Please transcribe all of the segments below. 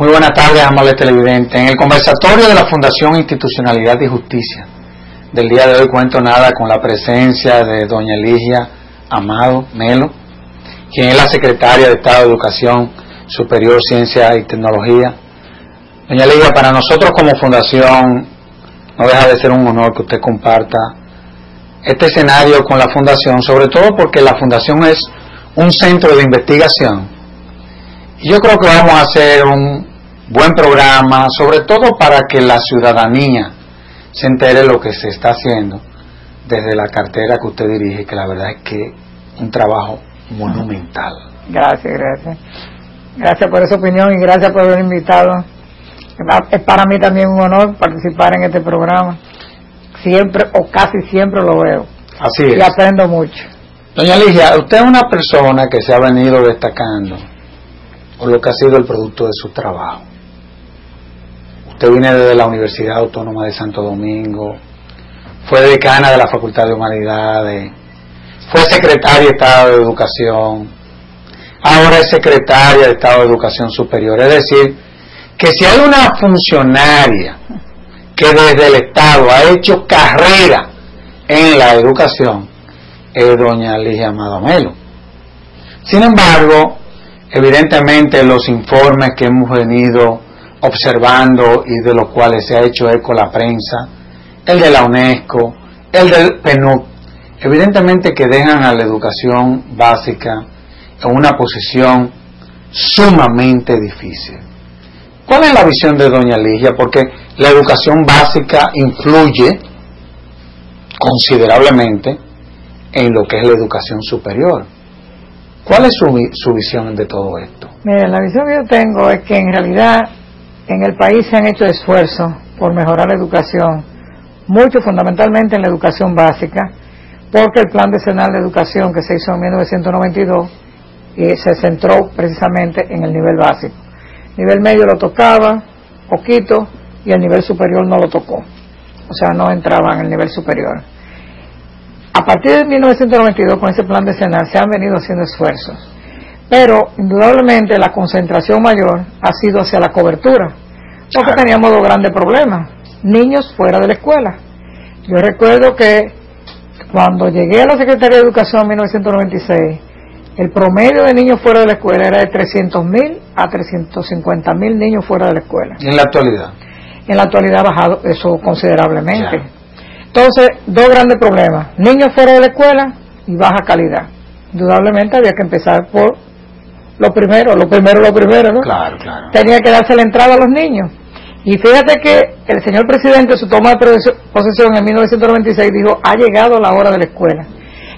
Muy buenas tardes, amables televidentes. En el conversatorio de la Fundación Institucionalidad y Justicia del día de hoy cuento nada con la presencia de doña Eligia Amado Melo, quien es la secretaria de Estado de Educación Superior, Ciencia y Tecnología. Doña Eligia, para nosotros como fundación no deja de ser un honor que usted comparta este escenario con la fundación, sobre todo porque la fundación es un centro de investigación. Y yo creo que vamos a hacer un buen programa, sobre todo para que la ciudadanía se entere de lo que se está haciendo desde la cartera que usted dirige, que la verdad es que un trabajo monumental. Gracias. Gracias por esa opinión y gracias por haber invitado. Es para mí también un honor participar en este programa. Siempre o casi siempre lo veo. Así es. Y aprendo mucho. Doña Eligia, usted es una persona que se ha venido destacando por lo que ha sido el producto de su trabajo. Usted viene desde la Universidad Autónoma de Santo Domingo, fue decana de la Facultad de Humanidades, fue secretaria de Estado de Educación, ahora es secretaria de Estado de Educación Superior. Es decir, que si hay una funcionaria que desde el Estado ha hecho carrera en la educación, es doña Eligia Amado Melo. Sin embargo, evidentemente los informes que hemos venido observando y de los cuales se ha hecho eco la prensa, el de la UNESCO, el del PNUD, evidentemente que dejan a la educación básica en una posición sumamente difícil. ¿Cuál es la visión de doña Eligia? Porque la educación básica influye considerablemente en lo que es la educación superior. ¿Cuál es su visión de todo esto? Mira, la visión que yo tengo es que en realidad en el país se han hecho esfuerzos por mejorar la educación, mucho fundamentalmente en la educación básica, porque el Plan Decenal de Educación que se hizo en 1992 se centró precisamente en el nivel básico. El nivel medio lo tocaba poquito y el nivel superior no lo tocó, o sea, no entraba en el nivel superior. A partir de 1992, con ese plan decenal, se han venido haciendo esfuerzos. Pero, indudablemente, la concentración mayor ha sido hacia la cobertura. Porque teníamos dos grandes problemas. Niños fuera de la escuela. Yo recuerdo que cuando llegué a la Secretaría de Educación en 1996, el promedio de niños fuera de la escuela era de 300.000 a 350.000 niños fuera de la escuela. ¿Y en la actualidad? En la actualidad ha bajado eso considerablemente. Ya. Entonces, dos grandes problemas, niños fuera de la escuela y baja calidad. Indudablemente había que empezar por lo primero, ¿no? Claro. Tenía que darse la entrada a los niños. Y fíjate que el señor presidente, en su toma de posesión en 1996, dijo, ha llegado la hora de la escuela.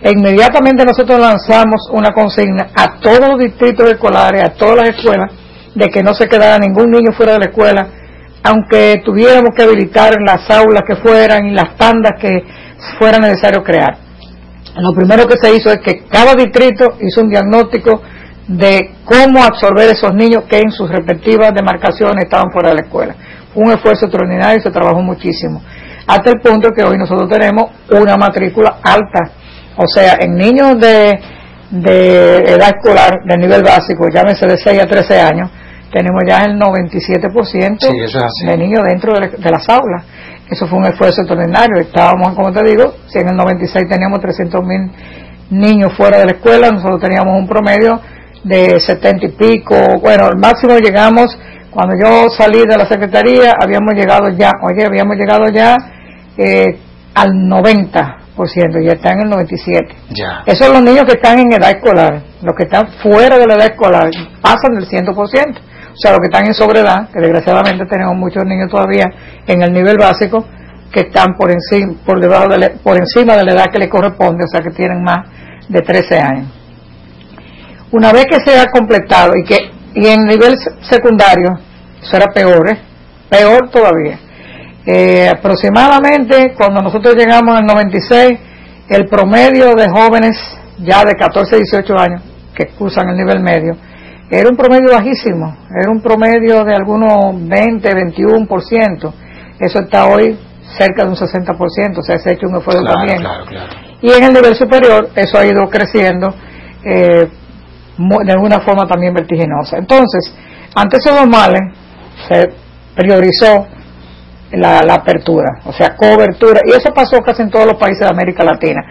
E inmediatamente nosotros lanzamos una consigna a todos los distritos escolares, a todas las escuelas, de que no se quedara ningún niño fuera de la escuela, aunque tuviéramos que habilitar las aulas que fueran y las tandas que fuera necesario crear. Lo primero que se hizo es que cada distrito hizo un diagnóstico de cómo absorber esos niños que en sus respectivas demarcaciones estaban fuera de la escuela. Fue un esfuerzo extraordinario y se trabajó muchísimo, hasta el punto que hoy nosotros tenemos una matrícula alta, o sea, en niños de edad escolar, de nivel básico, llámese de 6 a 13 años, tenemos ya el 97% de niños dentro de las aulas. Eso fue un esfuerzo extraordinario. Estábamos, como te digo, si en el 96 teníamos 300.000 niños fuera de la escuela, nosotros teníamos un promedio de 70 y pico. Bueno, al máximo llegamos, cuando yo salí de la secretaría, habíamos llegado ya al 90%, ya están en el 97%. Ya. Esos son los niños que están en edad escolar. Los que están fuera de la edad escolar pasan del 100%. O sea, los que están en sobredad, que desgraciadamente tenemos muchos niños todavía en el nivel básico, que están por encima de la edad que les corresponde, o sea, que tienen más de 13 años. Una vez que se ha completado, y en nivel secundario, eso era peor todavía. Aproximadamente, cuando nosotros llegamos al 96, el promedio de jóvenes ya de 14 a 18 años, que cursan el nivel medio, era un promedio bajísimo, era un promedio de algunos 20-21%. Eso está hoy cerca de un 60%, o sea, se ha hecho un esfuerzo también. Claro. Y en el nivel superior, eso ha ido creciendo de una forma también vertiginosa. Entonces, ante esos dos males, se priorizó la apertura, o sea, cobertura, y eso pasó casi en todos los países de América Latina,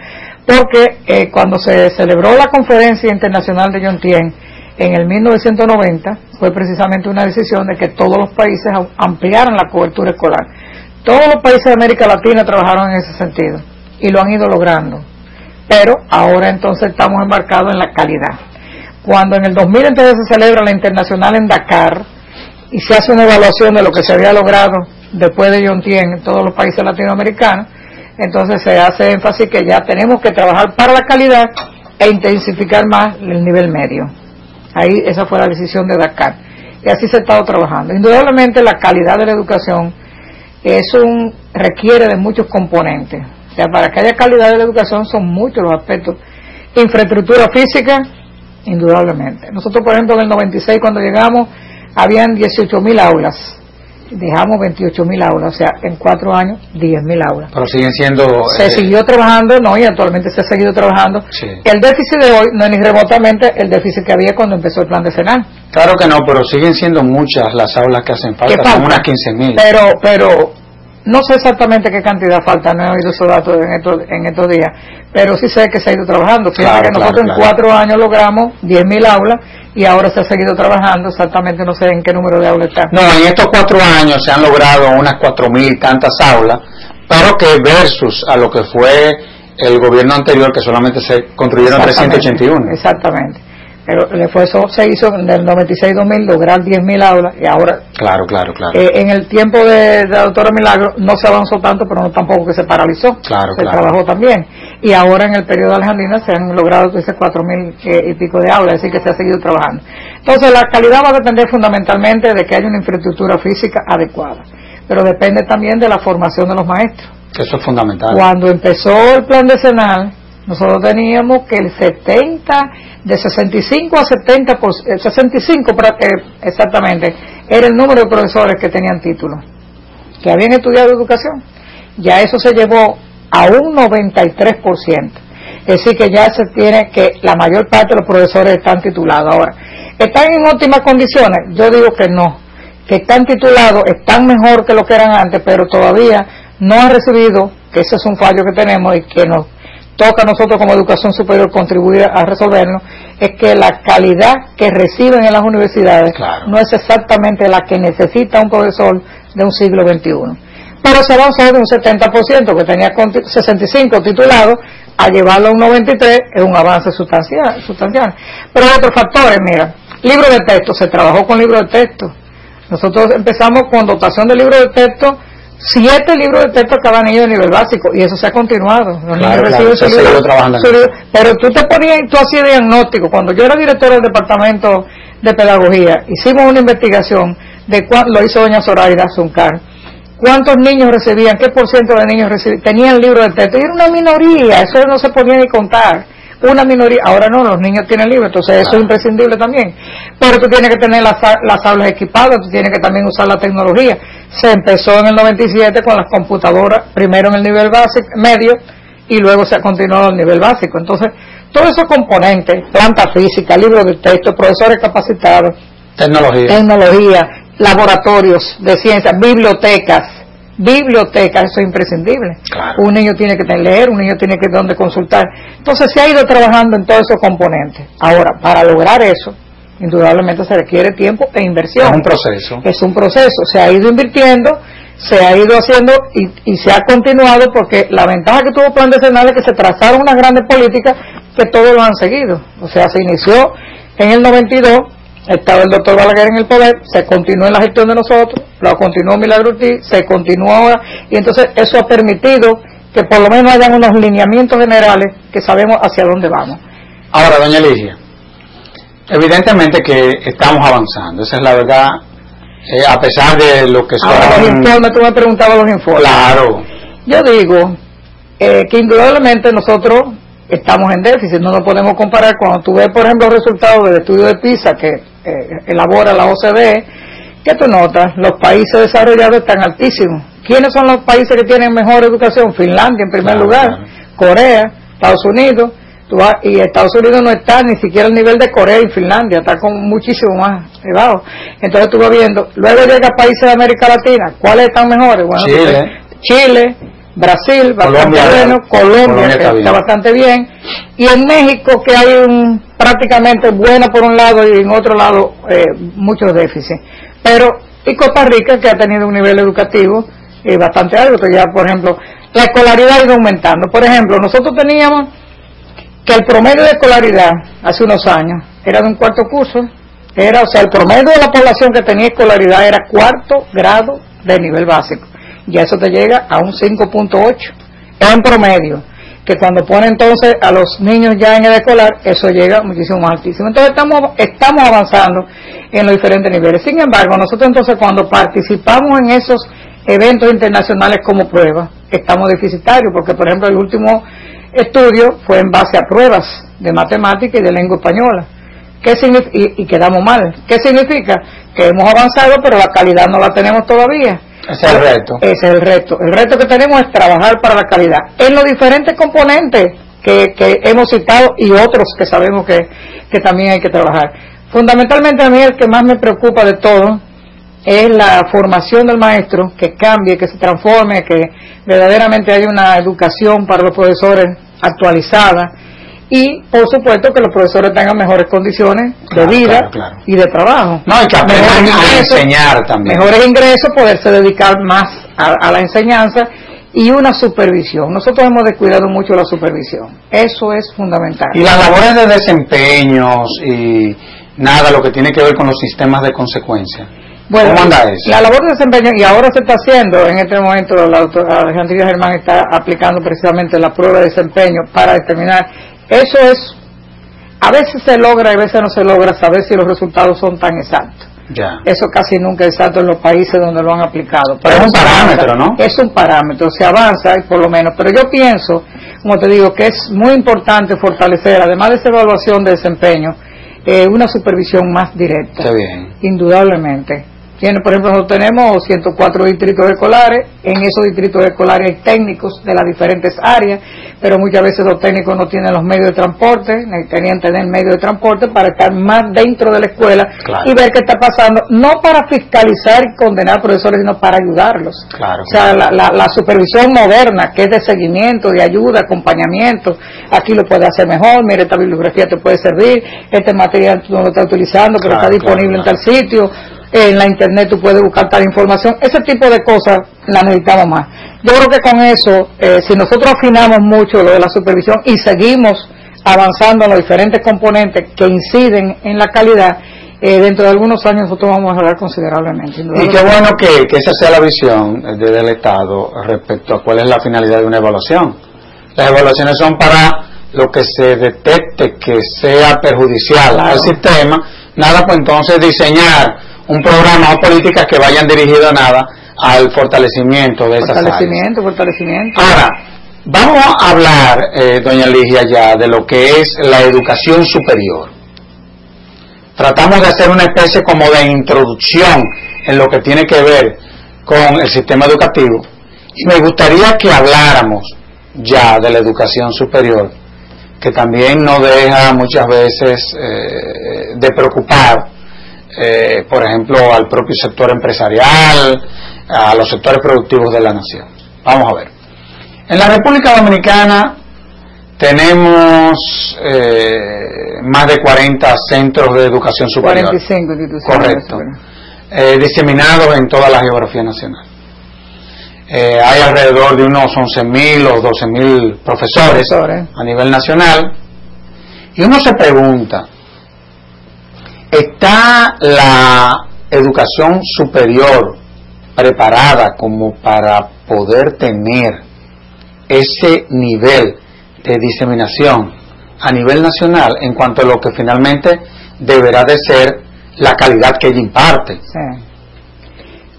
porque cuando se celebró la conferencia internacional de Yontién en el 1990, fue precisamente una decisión de que todos los países ampliaran la cobertura escolar. Todos los países de América Latina trabajaron en ese sentido y lo han ido logrando, pero ahora entonces estamos embarcados en la calidad. Cuando en el 2000 entonces se celebra la internacional en Dakar y se hace una evaluación de lo que se había logrado después de Yontién en todos los países latinoamericanos, entonces se hace énfasis que ya tenemos que trabajar para la calidad e intensificar más el nivel medio. Ahí esa fue la decisión de Dakar y así se ha estado trabajando. Indudablemente la calidad de la educación requiere de muchos componentes. O sea, para que haya calidad de la educación son muchos los aspectos. Infraestructura física, indudablemente. Nosotros, por ejemplo, en el 96 cuando llegamos habían 18.000 aulas. Dejamos 28.000 aulas, o sea, en 4 años 10.000 aulas. Pero siguen siendo... Se siguió trabajando, no, y actualmente se ha seguido trabajando. Sí. El déficit de hoy no es ni remotamente el déficit que había cuando empezó el plan decenal. Claro que no, pero siguen siendo muchas las aulas que hacen falta, son unas 15.000. Pero no sé exactamente qué cantidad falta, no he oído esos datos en estos días, pero sí sé que se ha ido trabajando. Fíjate que nosotros en 4 años logramos 10.000 aulas y ahora se ha seguido trabajando, exactamente no sé en qué número de aulas está. No, en estos 4 años se han logrado unas 4.000 tantas aulas, pero que versus a lo que fue el gobierno anterior, que solamente se construyeron 381. Exactamente. Pero el esfuerzo se hizo del 96-2000 lograr 10.000 aulas y ahora claro. En el tiempo de la doctora Milagro no se avanzó tanto, pero no tampoco que se paralizó, se trabajó también, y ahora en el periodo de Alejandrina se han logrado 4.000 y pico de aulas, es decir que se ha seguido trabajando. Entonces la calidad va a depender fundamentalmente de que haya una infraestructura física adecuada, pero depende también de la formación de los maestros. Eso es fundamental. Cuando empezó el plan decenal, nosotros teníamos que el 65 a 70%, 65 exactamente, era el número de profesores que tenían títulos, que habían estudiado educación. Ya eso se llevó a un 93%. Es decir, que ya se tiene que la mayor parte de los profesores están titulados. Ahora, ¿están en óptimas condiciones? Yo digo que no, que están titulados, están mejor que lo que eran antes, pero todavía no han recibido, que ese es un fallo que tenemos y que nos toca a nosotros como educación superior contribuir a resolverlo, es que la calidad que reciben en las universidades no es exactamente la que necesita un profesor de un siglo XXI. Pero se avanzó de un 70%, que tenía 65 titulados, a llevarlo a un 93, es un avance sustancial. Pero hay otros factores, mira, libro de texto, se trabajó con libro de texto. Nosotros empezamos con dotación de libro de texto, 7 libros de texto a cada niño de nivel básico, y eso se ha continuado. Los niños reciben su libro, pero tú hacías diagnóstico. Cuando yo era director del departamento de pedagogía, hicimos una investigación de lo hizo doña Zoraida Zuncar, cuántos niños recibían, qué por ciento de niños tenían libro de texto, y era una minoría, eso no se podía ni contar. Una minoría, ahora no, los niños tienen libros, entonces eso es imprescindible también, pero tú tienes que tener las aulas equipadas, tú tienes que también usar la tecnología. Se empezó en el 97 con las computadoras, primero en el nivel básico, medio, y luego se ha continuado al nivel básico. Entonces, todos esos componentes, planta física, libros de texto, profesores capacitados, tecnología, laboratorios de ciencias, bibliotecas, eso es imprescindible. Un niño tiene que leer, un niño tiene que donde consultar. Entonces se ha ido trabajando en todos esos componentes. Ahora, para lograr eso, indudablemente se requiere tiempo e inversión. Es un proceso. Se ha ido invirtiendo, se ha ido haciendo y se ha continuado, porque la ventaja que tuvo el plan decenal es que se trazaron unas grandes políticas que todos lo han seguido. O sea, se inició en el 92, estaba el doctor Balaguer en el poder, se continuó en la gestión de nosotros, lo continuó Milagro Ortiz, se continuó ahora, y entonces eso ha permitido que por lo menos hayan unos lineamientos generales que sabemos hacia dónde vamos. Ahora, doña Ligia, evidentemente que estamos avanzando, esa es la verdad, a pesar de lo que son... Ahora, los informes, tú me preguntabas los informes. Claro. Yo digo que indudablemente nosotros estamos en déficit, no nos podemos comparar. Cuando tú ves, por ejemplo, los resultados del estudio de PISA que elabora la OCDE, ¿qué tú notas? Los países desarrollados están altísimos. ¿Quiénes son los países que tienen mejor educación? Finlandia en primer lugar, Corea, Estados Unidos, Y Estados Unidos no está ni siquiera al nivel de Corea y Finlandia, está con muchísimo más elevado. Entonces tú vas viendo, luego llega a países de América Latina, ¿cuáles están mejores? Bueno, Chile, Brasil, bastante bueno, Colombia que está bastante bien, y en México que hay prácticamente buena por un lado y en otro lado muchos déficits. Pero, y Costa Rica que ha tenido un nivel educativo bastante alto, que ya por ejemplo, la escolaridad ha ido aumentando. Por ejemplo, nosotros teníamos que el promedio de escolaridad hace unos años era de un cuarto curso, o sea, el promedio de la población que tenía escolaridad era cuarto grado de nivel básico. Ya eso te llega a un 5.8 en promedio, que cuando pone entonces a los niños ya en edad escolar, eso llega muchísimo más altísimo. Entonces estamos avanzando en los diferentes niveles. Sin embargo, nosotros entonces cuando participamos en esos eventos internacionales como prueba, estamos deficitarios, porque por ejemplo el último estudio fue en base a pruebas de matemática y de lengua española. ¿Qué significa? Y quedamos mal. ¿Qué significa? Que hemos avanzado, pero la calidad no la tenemos todavía. Ese es el reto. Ese es el reto. El reto que tenemos es trabajar para la calidad en los diferentes componentes que hemos citado y otros que sabemos que también hay que trabajar. Fundamentalmente a mí el que más me preocupa de todo es la formación del maestro, que cambie, que se transforme, que verdaderamente haya una educación para los profesores actualizada y por supuesto que los profesores tengan mejores condiciones de vida y de trabajo. No, y que aprendan a enseñar también. Mejores ingresos, poderse dedicar más a la enseñanza y una supervisión. Nosotros hemos descuidado mucho la supervisión. Eso es fundamental. Y las labores de desempeños y nada, lo que tiene que ver con los sistemas de consecuencia. Bueno, ¿cómo anda eso? La labor de desempeño, y ahora se está haciendo, en este momento la doctora Alejandría Germán está aplicando precisamente la prueba de desempeño para determinar. Eso es, a veces se logra, a veces no se logra saber si los resultados son tan exactos. Ya. Eso casi nunca es exacto en los países donde lo han aplicado. Pero es un parámetro, ¿no? Es un parámetro, se avanza por lo menos. Pero yo pienso, como te digo, que es muy importante fortalecer, además de esa evaluación de desempeño, una supervisión más directa. Está bien. Indudablemente. Por ejemplo, nosotros tenemos 104 distritos escolares. En esos distritos escolares hay técnicos de las diferentes áreas, pero muchas veces los técnicos no tienen los medios de transporte, necesitarían tener medios de transporte para estar más dentro de la escuela y ver qué está pasando, no para fiscalizar y condenar profesores, sino para ayudarlos. O sea, la supervisión moderna, que es de seguimiento, de ayuda, acompañamiento, aquí lo puedes hacer mejor, mire, esta bibliografía te puede servir, este material tú no lo estás utilizando, pero está disponible en tal sitio. En la internet tú puedes buscar tal información. Ese tipo de cosas la necesitamos más. Yo creo que con eso, si nosotros afinamos mucho lo de la supervisión y seguimos avanzando en los diferentes componentes que inciden en la calidad, dentro de algunos años nosotros vamos a mejorar considerablemente. Y qué bueno que esa sea la visión del Estado respecto a cuál es la finalidad de una evaluación. Las evaluaciones son para lo que se detecte que sea perjudicial al sistema. Nada, pues entonces diseñar un programa o políticas que vayan dirigidas nada al fortalecimiento de esas áreas. Fortalecimiento. Ahora, vamos a hablar, doña Ligia, ya de lo que es la educación superior. Tratamos de hacer una especie como de introducción en lo que tiene que ver con el sistema educativo y me gustaría que habláramos ya de la educación superior, que también nos deja muchas veces de preocupar, por ejemplo, al propio sector empresarial, a los sectores productivos de la nación. Vamos a ver. En la República Dominicana tenemos más de 40 centros de educación superior. 45 instituciones. Correcto. Diseminados en toda la geografía nacional. Hay alrededor de unos 11.000 o 12.000 profesores a nivel nacional. Y uno se pregunta, ¿está la educación superior preparada como para poder tener ese nivel de diseminación a nivel nacional en cuanto a lo que finalmente deberá de ser la calidad que ella imparte? Sí.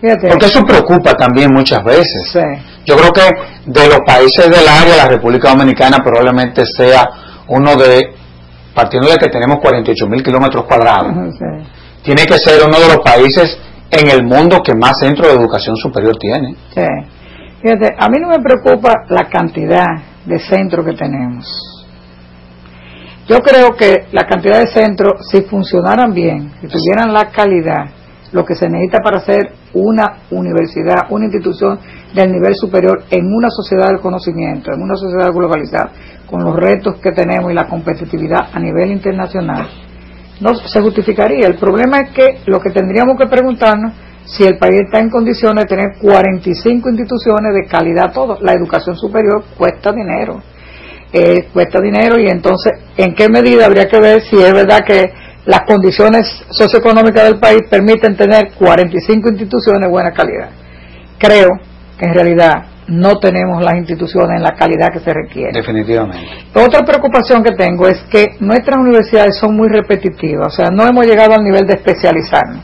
Fíjate. Porque eso preocupa también muchas veces. Sí. Yo creo que de los países del área, la República Dominicana probablemente sea uno de, partiendo de que tenemos 48.000 kilómetros cuadrados, Sí. tiene que ser uno de los países en el mundo que más centros de educación superior tiene. Sí. Fíjate, a mí no me preocupa la cantidad de centros que tenemos. Yo creo que la cantidad de centros, si funcionaran bien, si tuvieran la calidad, lo que se necesita para ser una universidad, una institución del nivel superior en una sociedad del conocimiento, en una sociedad globalizada, con los retos que tenemos y la competitividad a nivel internacional, no se justificaría. El problema es que lo que tendríamos que preguntarnos si el país está en condiciones de tener 45 instituciones de calidad todo. La educación superior cuesta dinero. Y entonces, ¿en qué medida habría que ver si es verdad que las condiciones socioeconómicas del país permiten tener 45 instituciones de buena calidad? Creo que en realidad no tenemos las instituciones en la calidad que se requiere. Definitivamente. Otra preocupación que tengo es que nuestras universidades son muy repetitivas, o sea, no hemos llegado al nivel de especializarnos.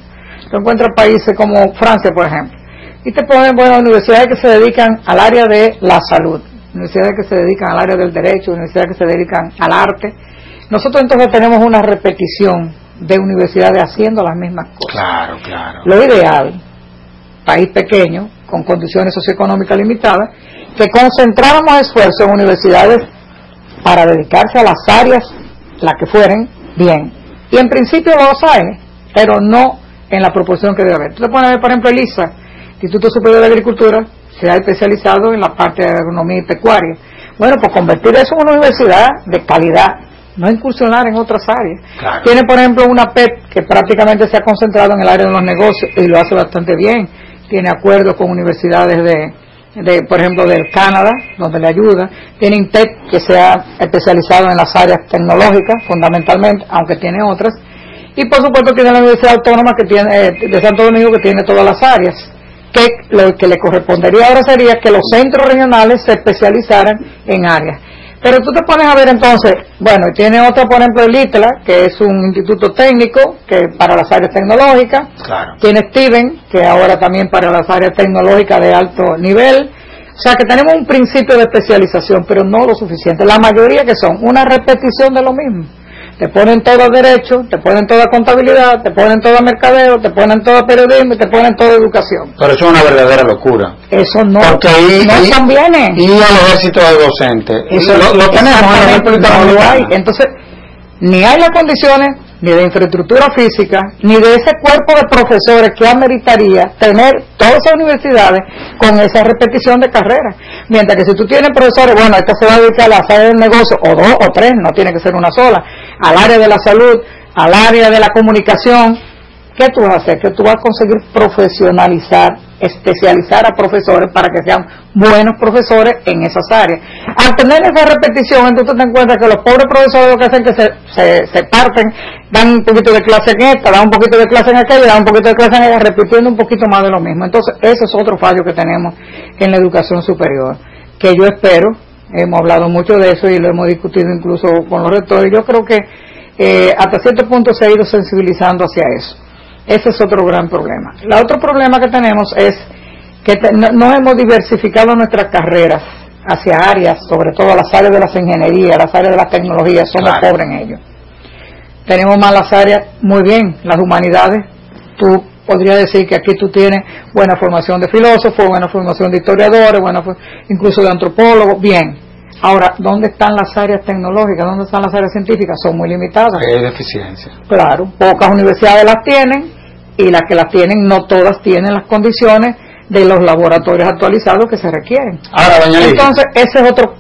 Tú encuentras países como Francia, por ejemplo, y te ponen, bueno, universidades que se dedican al área de la salud, universidades que se dedican al área del derecho, universidades que se dedican al arte. Nosotros entonces tenemos una repetición de universidades haciendo las mismas cosas. Claro, claro. Lo ideal, país pequeño, con condiciones socioeconómicas limitadas, que concentráramos esfuerzos en universidades para dedicarse a las áreas, las que fueren, bien. Y en principio los hay, pero no en la proporción que debe haber. Tú te pones a ver, por ejemplo, el ISA, Instituto Superior de Agricultura, se ha especializado en la parte de agronomía y pecuaria. Bueno, pues convertir eso en una universidad de calidad, no incursionar en otras áreas. Claro. Tiene, por ejemplo, una PEP que prácticamente se ha concentrado en el área de los negocios y lo hace bastante bien. Tiene acuerdos con universidades por ejemplo, del Canadá, donde le ayuda. Tiene INTEC, que se ha especializado en las áreas tecnológicas, fundamentalmente, aunque tiene otras. Y, por supuesto, tiene la Universidad Autónoma de Santo Domingo, que tiene todas las áreas. Que lo que le correspondería ahora sería que los centros regionales se especializaran en áreas. Pero tú te pones a ver entonces, bueno, y tiene otro, por ejemplo, el ITLA, que es un instituto técnico que para las áreas tecnológicas. Claro. Tiene Steven, que ahora también para las áreas tecnológicas de alto nivel. O sea que tenemos un principio de especialización, pero no lo suficiente. La mayoría que son una repetición de lo mismo. Te ponen todo derecho, te ponen toda contabilidad, te ponen toda mercadeo, te ponen todo periodismo y te ponen toda educación. Pero eso es una verdadera locura. Eso no, porque no conviene. Y el ejército de docentes. Eso lo tenemos en la República Dominicana. No lo hay. Entonces, ni hay las condiciones, ni de infraestructura física, ni de ese cuerpo de profesores que ameritaría tener todas esas universidades con esa repetición de carreras. Mientras que si tú tienes profesores, bueno, esta se va a dedicar a las áreas del negocio, o dos o tres, no tiene que ser una sola, al área de la salud, al área de la comunicación. ¿Qué tú vas a hacer? Que tú vas a conseguir profesionalizar, especializar a profesores para que sean buenos profesores en esas áreas. Al tener esa repetición, entonces te encuentras que los pobres profesores lo que hacen es que se parten, dan un poquito de clase en esta, dan un poquito de clase en aquella, dan un poquito de clase en ella, repitiendo un poquito más de lo mismo. Entonces, ese es otro fallo que tenemos en la educación superior, que yo espero, hemos hablado mucho de eso y lo hemos discutido incluso con los rectores, yo creo que hasta cierto punto se ha ido sensibilizando hacia eso. Ese es otro gran problema. El otro problema que tenemos es que no hemos diversificado nuestras carreras hacia áreas, sobre todo las áreas de las ingenierías, las áreas de las tecnologías, somos pobres en ello. Tenemos más las áreas, muy bien, las humanidades. Tú podrías decir que aquí tú tienes buena formación de filósofos, buena formación de historiadores, incluso de antropólogos, bien. Ahora, ¿dónde están las áreas tecnológicas? ¿Dónde están las áreas científicas? Son muy limitadas. Hay deficiencia. Claro, pocas universidades las tienen y las que las tienen no todas tienen las condiciones de los laboratorios actualizados que se requieren. Ahora, doña Lidia, entonces ese es otro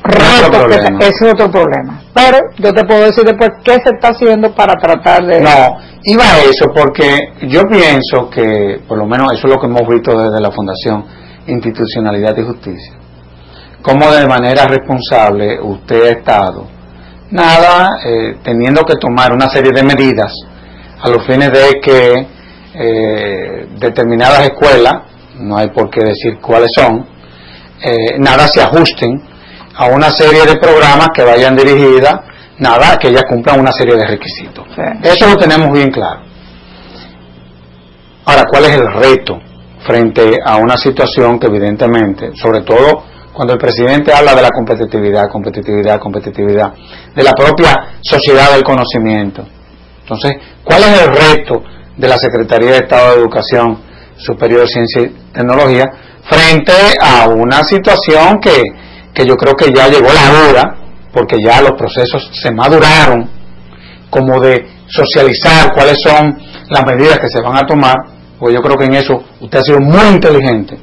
reto, ese es otro problema. Pero yo te puedo decir después qué se está haciendo para tratar de... No, iba a eso porque yo pienso que, por lo menos eso es lo que hemos visto desde la Fundación Institucionalidad y Justicia, como de manera responsable usted ha estado teniendo que tomar una serie de medidas a los fines de que determinadas escuelas, no hay por qué decir cuáles son, se ajusten a una serie de programas que vayan dirigidas, que ellas cumplan una serie de requisitos. Sí. Eso lo tenemos bien claro. Ahora, ¿cuál es el reto frente a una situación que evidentemente, sobre todo cuando el presidente habla de la competitividad, de la propia sociedad del conocimiento? Entonces, ¿cuál es el reto de la Secretaría de Estado de Educación Superior, Ciencia y Tecnología frente a una situación que yo creo que ya llegó la hora porque ya los procesos se maduraron, como de socializar cuáles son las medidas que se van a tomar, pues yo creo que en eso usted ha sido muy inteligente.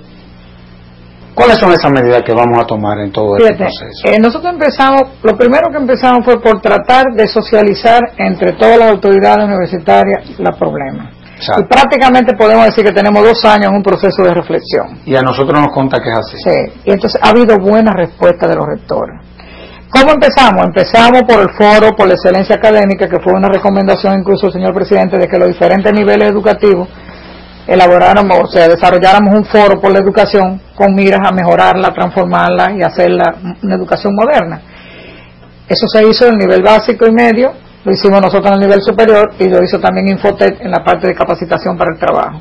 ¿Cuáles son esas medidas que vamos a tomar en todo este proceso? Nosotros empezamos, lo primero que empezamos fue por tratar de socializar entre todas las autoridades universitarias los problemas. Exacto. Y prácticamente podemos decir que tenemos 2 años en un proceso de reflexión. Y a nosotros nos consta que es así. Sí, y entonces ha habido buena respuesta de los rectores. ¿Cómo empezamos? Empezamos por el foro, por la excelencia académica, que fue una recomendación incluso del señor presidente de que los diferentes niveles educativos elaboráramos, o sea, desarrolláramos un foro por la educación con miras a mejorarla, transformarla y hacerla una educación moderna. Eso se hizo en el nivel básico y medio, lo hicimos nosotros en el nivel superior y lo hizo también Infotec en la parte de capacitación para el trabajo.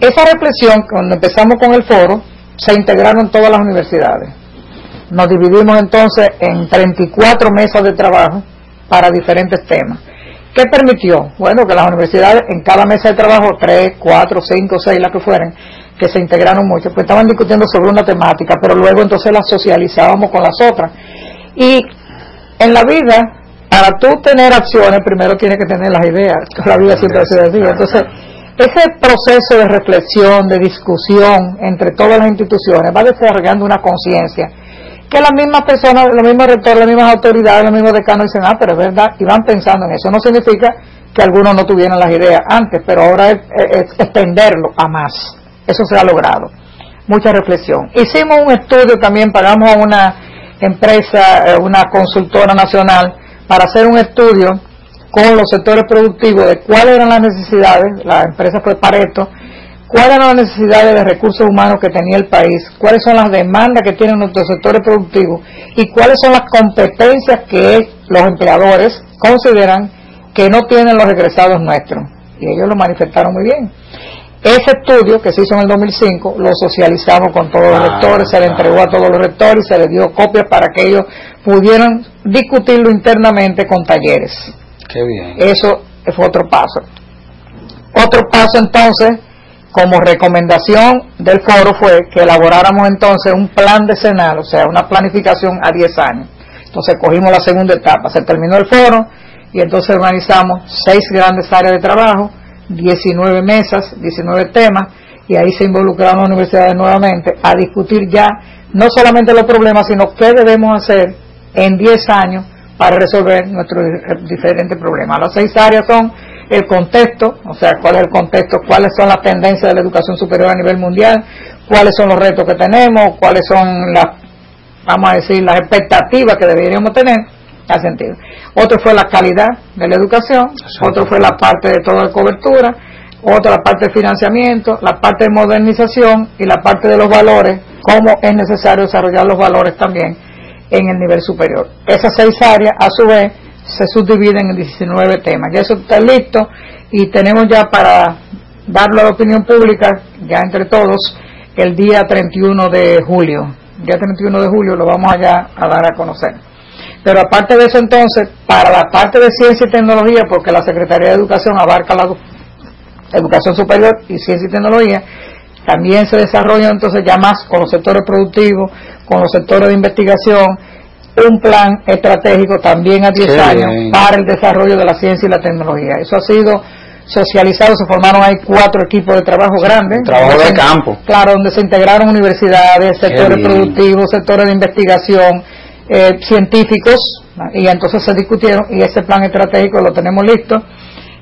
Esa reflexión, cuando empezamos con el foro, se integraron todas las universidades. Nos dividimos entonces en 34 mesas de trabajo para diferentes temas. ¿Qué permitió? Bueno, que las universidades en cada mesa de trabajo, 3, 4, 5, 6, las que fueran, que se integraron mucho, pues estaban discutiendo sobre una temática, pero luego entonces las socializábamos con las otras. Y en la vida, para tú tener acciones, primero tienes que tener las ideas. La vida siempre ha sido así. Entonces, ese proceso de reflexión, de discusión entre todas las instituciones va desarrollando una conciencia que las mismas personas, los mismos rectores, las mismas autoridades, los mismos decanos dicen, pero es verdad, y van pensando en eso. No significa que algunos no tuvieran las ideas antes, pero ahora es extenderlo a más. Eso se ha logrado. Mucha reflexión. Hicimos un estudio también, pagamos a una empresa, una consultora nacional, para hacer un estudio con los sectores productivos de cuáles eran las necesidades, la empresa fue Pareto, cuáles eran las necesidades de recursos humanos que tenía el país, cuáles son las demandas que tienen nuestros sectores productivos y cuáles son las competencias que los empleadores consideran que no tienen los egresados nuestros. Y ellos lo manifestaron muy bien. Ese estudio, que se hizo en el 2005, lo socializamos con todos los rectores, se le entregó a todos los rectores y se le dio copias para que ellos pudieran discutirlo internamente con talleres. Qué bien. Eso fue otro paso. Otro paso entonces, como recomendación del foro, fue que elaboráramos entonces un plan decenal, o sea, una planificación a 10 años. Entonces cogimos la segunda etapa, se terminó el foro y entonces organizamos 6 grandes áreas de trabajo, 19 mesas, 19 temas, y ahí se involucraron las universidades nuevamente a discutir ya no solamente los problemas, sino qué debemos hacer en 10 años para resolver nuestros diferentes problemas. Las 6 áreas son el contexto, o sea, cuál es el contexto, cuáles son las tendencias de la educación superior a nivel mundial, cuáles son los retos que tenemos, cuáles son las, vamos a decir, las expectativas que deberíamos tener. Ha sentido. Otro fue la calidad de la educación, otro fue la parte de toda la cobertura, otra la parte de financiamiento, la parte de modernización y la parte de los valores, cómo es necesario desarrollar los valores también en el nivel superior. Esas 6 áreas, a su vez, se subdividen en 19 temas. Ya eso está listo y tenemos ya para darlo a la opinión pública, ya entre todos, el día 31 de julio. El día 31 de julio lo vamos allá a dar a conocer. Pero aparte de eso entonces, para la parte de ciencia y tecnología, porque la Secretaría de Educación abarca la educación superior y ciencia y tecnología, también se desarrolla entonces ya más con los sectores productivos, con los sectores de investigación, un plan estratégico también a 10 años para el desarrollo de la ciencia y la tecnología. Eso ha sido socializado, se formaron ahí 4 equipos de trabajo grandes. Trabajo de campo. Claro, donde se integraron universidades, sectores productivos, sectores de investigación, científicos, y entonces se discutieron y ese plan estratégico lo tenemos listo.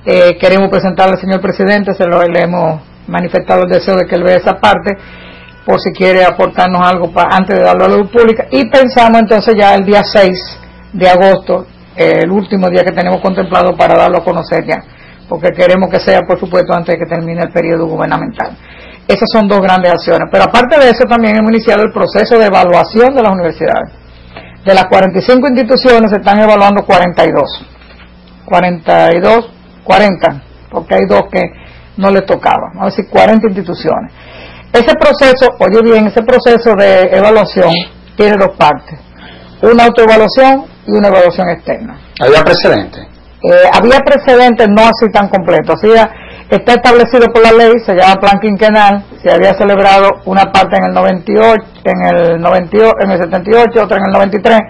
Queremos presentarle al señor presidente, le hemos manifestado el deseo de que él vea esa parte por si quiere aportarnos algo antes de darlo a la luz pública, y pensamos entonces ya el día 6 de agosto, el último día que tenemos contemplado para darlo a conocer ya, porque queremos que sea por supuesto antes de que termine el periodo gubernamental. Esas son 2 grandes acciones, pero aparte de eso también hemos iniciado el proceso de evaluación de las universidades. De las 45 instituciones se están evaluando 40, porque hay 2 que no le tocaba, vamos a decir 40 instituciones. Ese proceso, oye bien, ese proceso de evaluación tiene 2 partes, una autoevaluación y una evaluación externa. ¿Había precedentes? Había precedentes no así tan completos, está establecido por la ley, se llama plan quinquenal, se había celebrado una parte en el 98, en el 78, otra en el 93,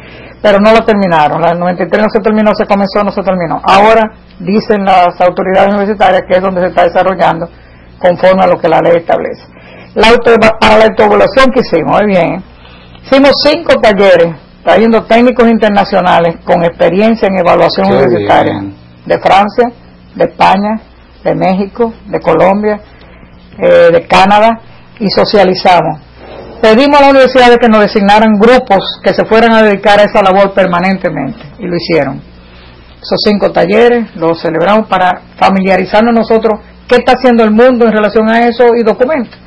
pero no lo terminaron. La del 93 no se terminó, se comenzó, no se terminó. Ahora dicen las autoridades universitarias que es donde se está desarrollando conforme a lo que la ley establece. Para la autoevaluación que hicimos, muy bien, hicimos 5 talleres trayendo técnicos internacionales con experiencia en evaluación universitaria, de Francia, de España, de México, de Colombia, de Canadá, y socializamos. Pedimos a las universidades que nos designaran grupos que se fueran a dedicar a esa labor permanentemente, y lo hicieron. Esos 5 talleres los celebramos para familiarizarnos nosotros qué está haciendo el mundo en relación a eso y documentos.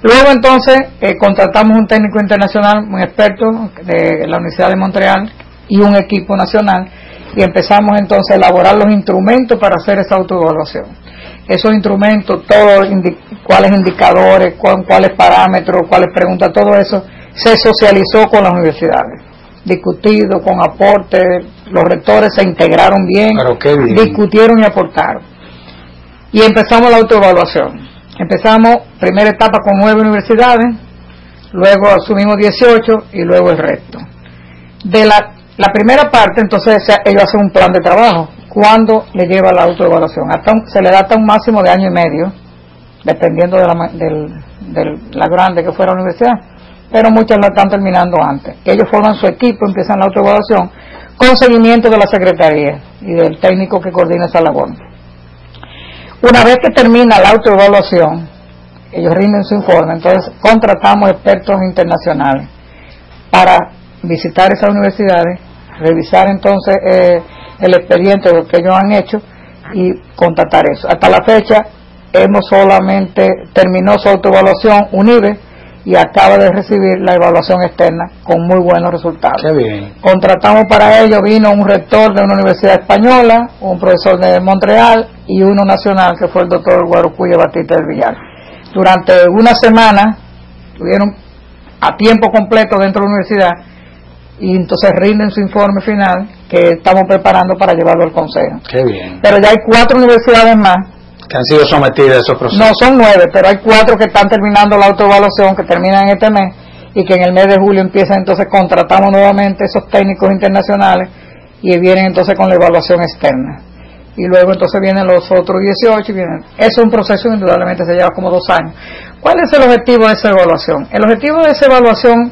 Luego entonces contratamos un técnico internacional, un experto de la Universidad de Montreal y un equipo nacional, y empezamos entonces a elaborar los instrumentos para hacer esa autoevaluación. Esos instrumentos, todos, cuáles indicadores, cuáles parámetros, cuáles preguntas, todo eso se socializó con las universidades, discutido con aportes, los rectores se integraron bien, discutieron y aportaron. Y empezamos la autoevaluación. Empezamos primera etapa con 9 universidades, luego asumimos 18 y luego el resto. De la primera parte, entonces ellos hacen un plan de trabajo. ¿Cuándo le lleva la autoevaluación? Se le da hasta un máximo de año y medio, dependiendo de la grande que fuera la universidad, pero muchas la están terminando antes. Ellos forman su equipo, empiezan la autoevaluación con seguimiento de la secretaría y del técnico que coordina esa labor. Una vez que termina la autoevaluación, ellos rinden su informe, entonces contratamos expertos internacionales para visitar esas universidades, revisar entonces el expediente de lo que ellos han hecho y contratar eso. Hasta la fecha terminó su autoevaluación UNIBE y acaba de recibir la evaluación externa con muy buenos resultados. Qué bien. Contratamos para ello, vino un rector de una universidad española, un profesor de Montreal y uno nacional que fue el doctor Guarocuya Batista del Villar. Durante una semana estuvieron a tiempo completo dentro de la universidad y entonces rinden su informe final que estamos preparando para llevarlo al consejo. Qué bien. Pero ya hay 4 universidades más que han sido sometidas a esos procesos. No, son 9, pero hay 4 que están terminando la autoevaluación, que terminan este mes, y que en el mes de julio empiezan, entonces contratamos nuevamente esos técnicos internacionales y vienen entonces con la evaluación externa. Y luego entonces vienen los otros 18 y vienen. Es un proceso indudablemente se lleva como 2 años. ¿Cuál es el objetivo de esa evaluación? El objetivo de esa evaluación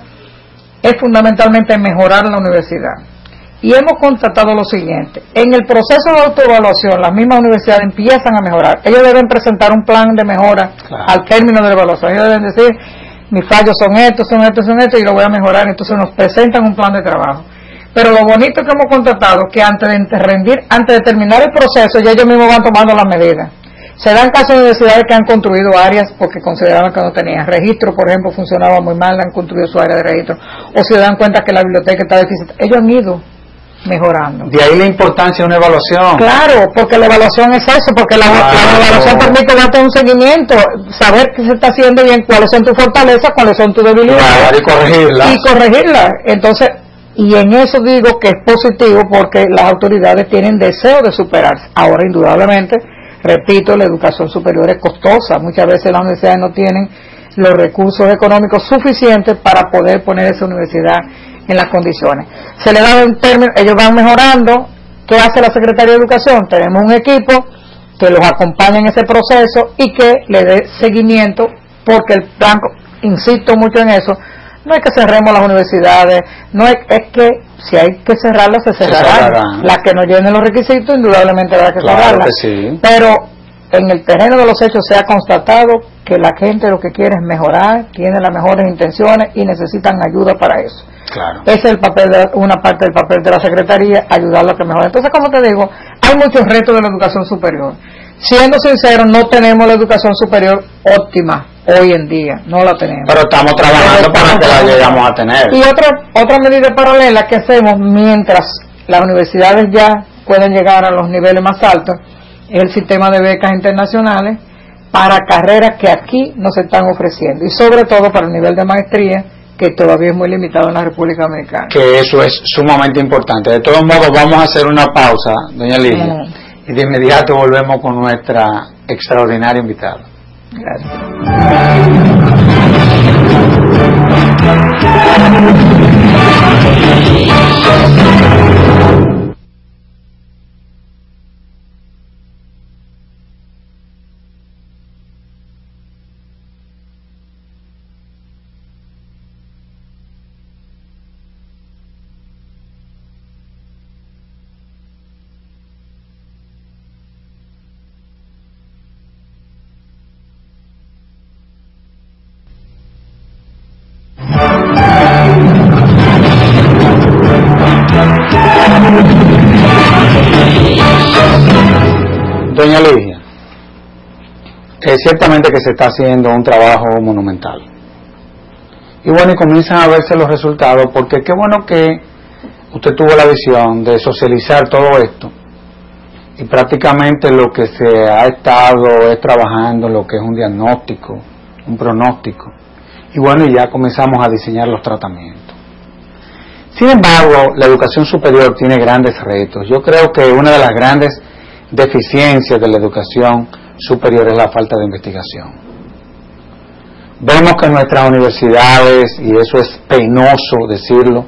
es fundamentalmente mejorar la universidad. Y hemos constatado lo siguiente: en el proceso de autoevaluación las mismas universidades empiezan a mejorar. Ellos deben presentar un plan de mejora al término de la evaluación. Ellos deben decir, mis fallos son estos, y lo voy a mejorar. Entonces nos presentan un plan de trabajo. Pero lo bonito que hemos constatado es que antes de terminar el proceso, ya ellos mismos van tomando las medidas. Se dan casos de universidades que han construido áreas porque consideraban que no tenían registro, por ejemplo, funcionaba muy mal, han construido su área de registro, o se dan cuenta que la biblioteca está deficiente. Ellos han ido mejorando. De ahí la importancia de una evaluación. Claro, porque la evaluación es eso, porque la evaluación permite darte un seguimiento, saber qué se está haciendo bien, cuáles son tus fortalezas, cuáles son tus debilidades, y corregirlas. Entonces, y en eso digo que es positivo porque las autoridades tienen deseo de superarse. Ahora, indudablemente, repito, la educación superior es costosa. Muchas veces las universidades no tienen los recursos económicos suficientes para poder poner esa universidad en las condiciones. Se le da un término, ellos van mejorando. ¿Qué hace la Secretaría de Educación? Tenemos un equipo que los acompaña en ese proceso y que le dé seguimiento, porque el plan, insisto mucho en eso, no es que cerremos las universidades, no es que si hay que cerrarlas, se cerrarán. Las que no llenen los requisitos, indudablemente habrá que cerrarlas. Sí. Pero en el terreno de los hechos se ha constatado que la gente lo que quiere es mejorar, tiene las mejores intenciones y necesitan ayuda para eso. Claro. Ese es el papel una parte del papel de la Secretaría, ayudarlo a que mejore. Entonces, como te digo, hay muchos retos de la educación superior. Siendo sinceros, no tenemos la educación superior óptima hoy en día, no la tenemos. Pero estamos trabajando para que la llegamos a tener. Y otra medida paralela que hacemos mientras las universidades ya pueden llegar a los niveles más altos es el sistema de becas internacionales para carreras que aquí no se están ofreciendo, y sobre todo para el nivel de maestría, que todavía es muy limitado en la República Dominicana. Que eso es sumamente importante. De todos modos, vamos a hacer una pausa, doña Lidia, y de inmediato volvemos con nuestra extraordinaria invitada. Gracias. Doña Ligia, ciertamente que se está haciendo un trabajo monumental. Y bueno, y comienzan a verse los resultados, porque qué bueno que usted tuvo la visión de socializar todo esto. Y prácticamente lo que se ha estado es trabajando en lo que es un diagnóstico, un pronóstico. Y bueno, y ya comenzamos a diseñar los tratamientos. Sin embargo, la educación superior tiene grandes retos. Yo creo que una de las grandes deficiencias de la educación superior es la falta de investigación. Vemos que nuestras universidades, y eso es penoso decirlo,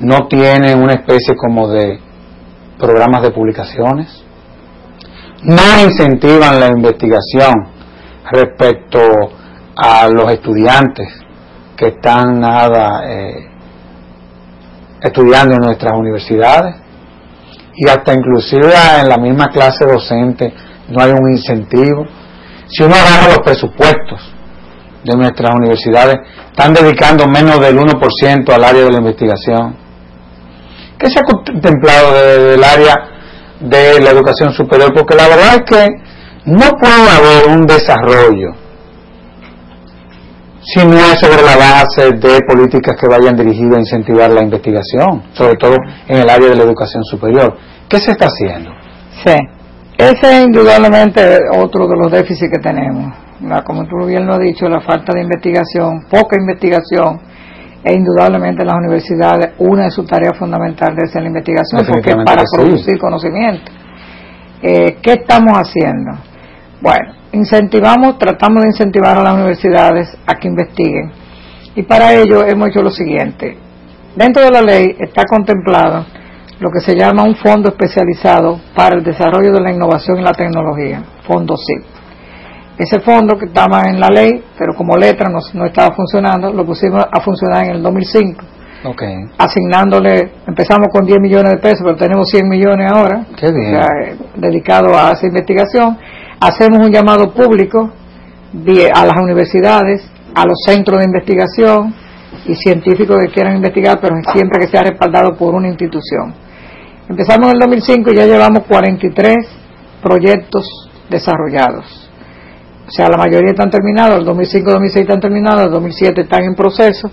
no tienen una especie como de programas de publicaciones, no incentivan la investigación respecto a los estudiantes que están estudiando en nuestras universidades, y hasta inclusive en la misma clase docente no hay un incentivo. Si uno agarra los presupuestos de nuestras universidades, están dedicando menos del 1% al área de la investigación. ¿Qué se ha contemplado del área de la educación superior? Porque la verdad es que no puede haber un desarrollo si no es sobre la base de políticas que vayan dirigidas a incentivar la investigación, sobre todo en el área de la educación superior. ¿Qué se está haciendo? Sí, ese es indudablemente otro de los déficits que tenemos. Como tú bien lo has dicho, la falta de investigación, poca investigación, e indudablemente las universidades, una de sus tareas fundamentales es la investigación, porque es para producir conocimiento. ¿Qué estamos haciendo? Bueno, tratamos de incentivar a las universidades a que investiguen, y para ello hemos hecho lo siguiente. Dentro de la ley está contemplado lo que se llama un fondo especializado para el desarrollo de la innovación y la tecnología, Fondo CIP. Ese fondo que estaba en la ley, pero como letra no estaba funcionando, lo pusimos a funcionar en el 2005. Okay. Asignándole, empezamos con 10 millones de pesos, pero tenemos 100 millones ahora. Qué bien. O sea, dedicado a esa investigación. Hacemos un llamado público a las universidades, a los centros de investigación y científicos que quieran investigar, pero siempre que sea respaldado por una institución. Empezamos en el 2005 y ya llevamos 43 proyectos desarrollados. O sea, la mayoría están terminados, el 2005-2006 están terminados, el 2007 están en proceso,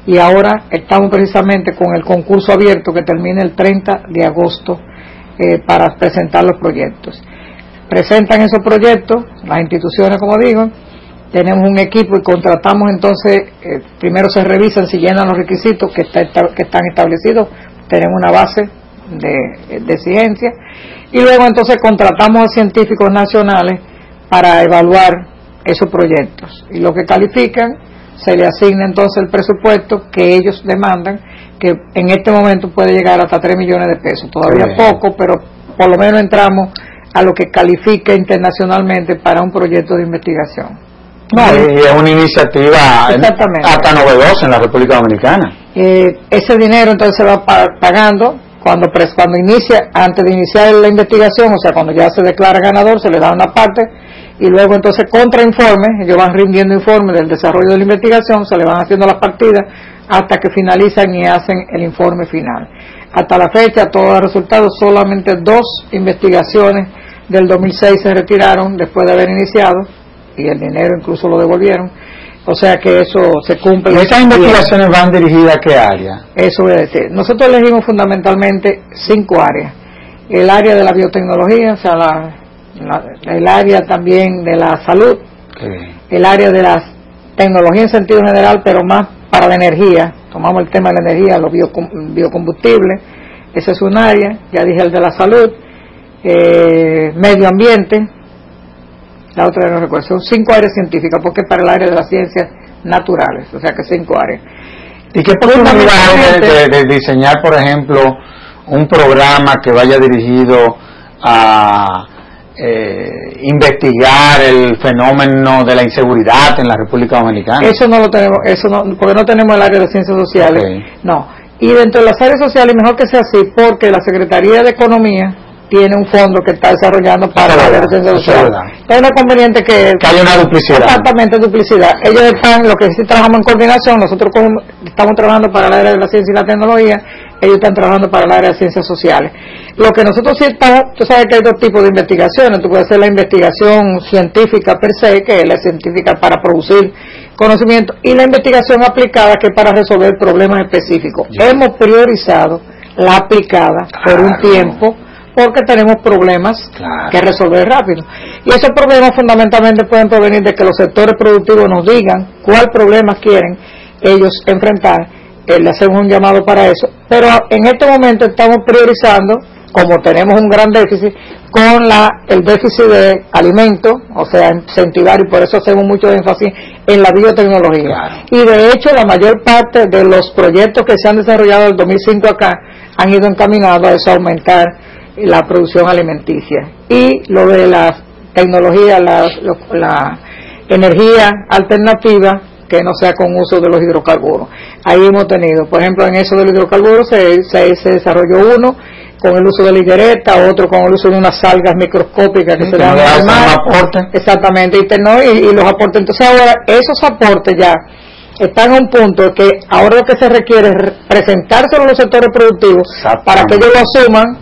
y ahora estamos precisamente con el concurso abierto que termina el 30 de agosto para presentar los proyectos. Presentan esos proyectos, las instituciones, como digo, tenemos un equipo y contratamos entonces, primero se revisan si llenan los requisitos que están establecidos, tenemos una base de ciencia, y luego entonces contratamos a científicos nacionales para evaluar esos proyectos, y lo que califican se le asigna entonces el presupuesto que ellos demandan, que en este momento puede llegar hasta 3 millones de pesos, todavía poco, pero por lo menos entramos a lo que califica internacionalmente para un proyecto de investigación. No, y es una iniciativa hasta novedosa en la República Dominicana. Ese dinero entonces se va pagando cuando inicia, antes de iniciar la investigación, o sea, cuando ya se declara ganador, se le da una parte, y luego entonces contrainformes, ellos van rindiendo informes del desarrollo de la investigación, se le van haciendo las partidas hasta que finalizan y hacen el informe final. Hasta la fecha, todos los resultados, solamente 2 investigaciones del 2006 se retiraron después de haber iniciado, y el dinero incluso lo devolvieron, o sea que eso se cumple. ¿Y estas investigaciones van dirigidas a qué área? Eso voy a decir. Nosotros elegimos fundamentalmente 5 áreas. El área de la biotecnología, o sea, el área también de la salud, el área de la tecnología en sentido general, pero más para la energía. Tomamos el tema de la energía, los biocombustibles, ese es un área. Ya dije el de la salud. medio ambiente, la otra no recuerdo, son 5 áreas científicas, porque es para el área de las ciencias naturales, o sea que 5 áreas. ¿Y qué posibilidades de diseñar, por ejemplo, un programa que vaya dirigido a investigar el fenómeno de la inseguridad en la República Dominicana? Eso no lo tenemos, porque no tenemos el área de ciencias sociales, no. Y dentro de las áreas sociales, mejor que sea así, porque la Secretaría de Economía tiene un fondo que está desarrollando para la área de ciencias sociales. Es una conveniente que haya una duplicidad. Exactamente, duplicidad. Ellos están, lo que sí trabajamos en coordinación, nosotros estamos trabajando para el área de la ciencia y la tecnología, ellos están trabajando para el área de ciencias sociales. Lo que nosotros sí estamos, tú sabes que hay 2 tipos de investigaciones. Tú puedes hacer la investigación científica per se, que es la científica para producir conocimiento, y la investigación aplicada, que es para resolver problemas específicos. Hemos priorizado la aplicada por un tiempo, porque tenemos problemas que resolver rápido. Y esos problemas fundamentalmente pueden provenir de que los sectores productivos nos digan cuál problema quieren ellos enfrentar. Le hacemos un llamado para eso. Pero en este momento estamos priorizando, como tenemos un gran déficit, con el déficit de alimentos, o sea, incentivar, y por eso hacemos mucho énfasis en la biotecnología. Claro. Y de hecho la mayor parte de los proyectos que se han desarrollado del 2005 acá han ido encaminados a eso, a aumentar la producción alimenticia. Y lo de la tecnología, la energía alternativa, que no sea con uso de los hidrocarburos. Ahí hemos tenido, por ejemplo, en eso de los hidrocarburos se desarrolló uno con el uso de la higuereta, otro con el uso de unas algas microscópicas que se dan al mar. Exactamente, y los aportes. Entonces ahora esos aportes ya están a un punto que ahora lo que se requiere es presentárselo a los sectores productivos para que ellos lo asuman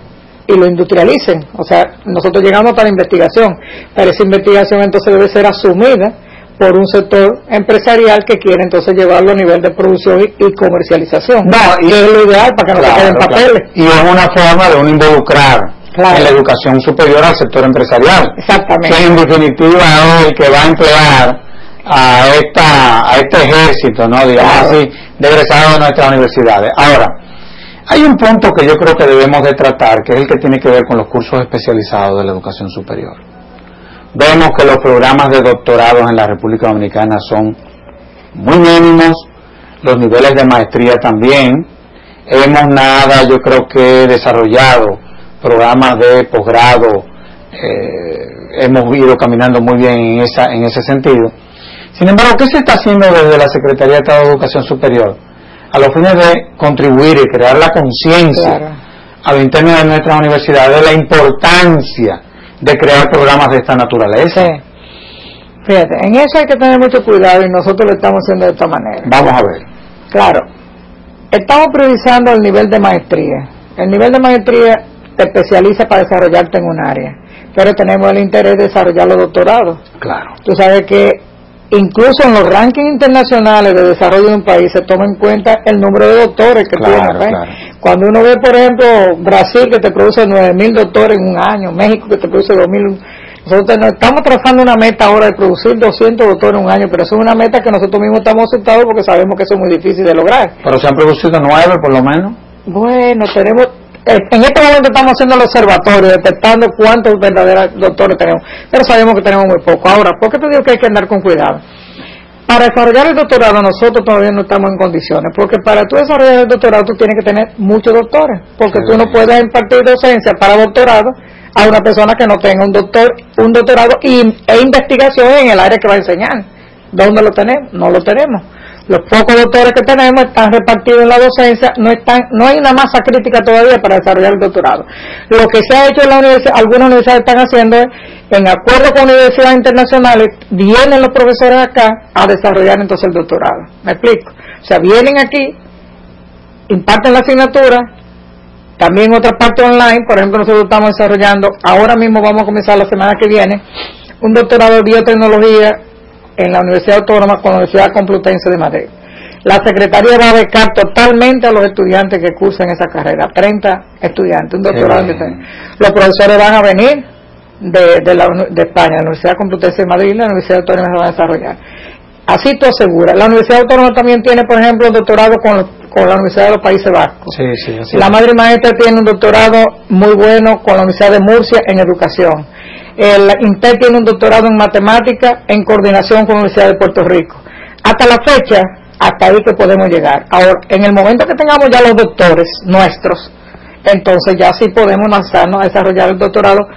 y lo industrialicen. O sea, nosotros llegamos para la investigación, pero esa investigación entonces debe ser asumida por un sector empresarial que quiere entonces llevarlo a nivel de producción y comercialización. Y es lo ideal para que no se queden papeles. Y es una forma de uno involucrar en la educación superior al sector empresarial. Exactamente. Que en definitiva es el que va a emplear a este ejército, ¿no? Digamos así, de egresados de nuestras universidades. Ahora, hay un punto que yo creo que debemos de tratar, que es el que tiene que ver con los cursos especializados de la educación superior. Vemos que los programas de doctorados en la República Dominicana son muy mínimos, los niveles de maestría también. Yo creo que desarrollado programas de posgrado, hemos ido caminando muy bien en ese sentido. Sin embargo, ¿qué se está haciendo desde la Secretaría de Estado de Educación Superior a los fines de contribuir y crear la conciencia a lo interno de nuestras universidades de la importancia de crear programas de esta naturaleza? Sí. Fíjate, en eso hay que tener mucho cuidado y nosotros lo estamos haciendo de esta manera. Vamos a ver. Claro, estamos priorizando el nivel de maestría. El nivel de maestría te especializa para desarrollarte en un área, pero tenemos el interés de desarrollar los doctorados. Claro. Tú sabes que incluso en los rankings internacionales de desarrollo de un país se toma en cuenta el número de doctores que tiene. Claro. Cuando uno ve, por ejemplo, Brasil, que te produce 9.000 doctores en un año, México, que te produce 2.000, nosotros estamos trazando una meta ahora de producir 200 doctores en un año, pero eso es una meta que nosotros mismos estamos aceptados porque sabemos que eso es muy difícil de lograr. Pero se han producido 9 por lo menos. Bueno, en este momento estamos haciendo el observatorio, detectando cuántos verdaderos doctores tenemos, pero sabemos que tenemos muy poco. Ahora, ¿por qué te digo que hay que andar con cuidado? Para desarrollar el doctorado nosotros todavía no estamos en condiciones, porque para tú desarrollar el doctorado tú tienes que tener muchos doctores, porque tú no puedes impartir docencia para doctorado a una persona que no tenga un doctorado e investigación en el área que va a enseñar. ¿Dónde lo tenemos? No lo tenemos. Los pocos doctores que tenemos están repartidos en la docencia, no hay una masa crítica todavía para desarrollar el doctorado. Lo que se ha hecho en la universidad, algunas universidades están haciendo es, en acuerdo con universidades internacionales, vienen los profesores acá a desarrollar entonces el doctorado. ¿Me explico? O sea, vienen aquí, imparten la asignatura, también otra parte online. Por ejemplo, nosotros estamos desarrollando, ahora mismo vamos a comenzar la semana que viene, un doctorado de biotecnología en la Universidad Autónoma con la Universidad Complutense de Madrid. La Secretaría va a becar totalmente a los estudiantes que cursan esa carrera, 30 estudiantes, un doctorado en Los profesores van a venir de España, la Universidad Complutense de Madrid y la Universidad Autónoma se van a desarrollar. Así tú aseguras. La Universidad Autónoma también tiene, por ejemplo, un doctorado con con la Universidad de los Países Vascos. Sí, sí, así La madre maestra tiene un doctorado muy bueno con la Universidad de Murcia en educación. El INTEC tiene un doctorado en matemática en coordinación con la Universidad de Puerto Rico. Hasta la fecha, hasta ahí que podemos llegar. Ahora, en el momento que tengamos ya los doctores nuestros, entonces ya sí podemos lanzarnos a desarrollar el doctorado